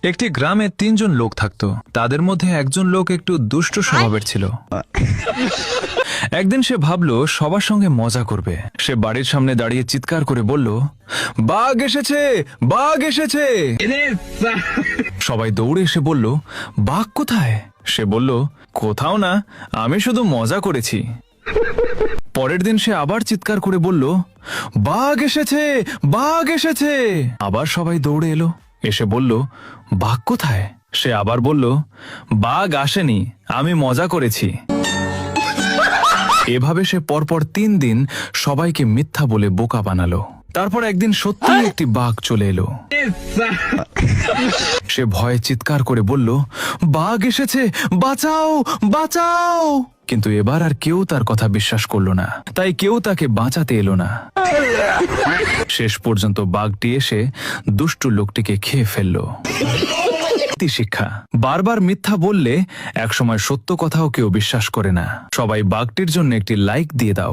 একটি গ্রামে 3 জন লোক থাকতো। তাদের মধ্যে একজন লোক একটু দুষ্ট স্বভাবের ছিল। একদিন সে ভাবলো সবার সঙ্গে মজা করবে। সে বাড়ির সামনে দাঁড়িয়ে চিৎকার করে বলল, বাঘ এসেছে, বাঘ এসেছে। সবাই দৌড়ে এসে বলল, বাঘ কোথায়? সে বলল, কোথাও না, আমি শুধু মজা করেছি। পরের দিন সে আবার চিৎকার করে বলল, বাঘ এসেছে, বাঘ এসেছে। আবার সবাই দৌড়ে এলো, এসে বলল, বাঘ কোথায়? সে আবার বলল, বাঘ আসেনি, আমি মজা করেছি। এভাবে সে পরপর 3 দিন সবাইকে মিথ্যা বলে বোকা বানালো। তারপর একদিন সত্যিই একটি বাঘ চলে এলো। সে ভয়ে চিৎকার করে বলল, বাঘ এসেছে, বাঁচাও, বাঁচাও। কিন্তু এবার আর কেউ তার কথা বিশ্বাস করলো না, তাই কেউ তাকে বাঁচাতে এলো না। শেষ পর্যন্ত বাঘটি এসে দুষ্টু লোকটিকে খেয়ে ফেলল। শিক্ষা: বারবার মিথ্যা বললে একসময় সত্য কথাও কেউ বিশ্বাস করে না। সবাই বাঘটির জন্য একটি লাইক দিয়ে দাও।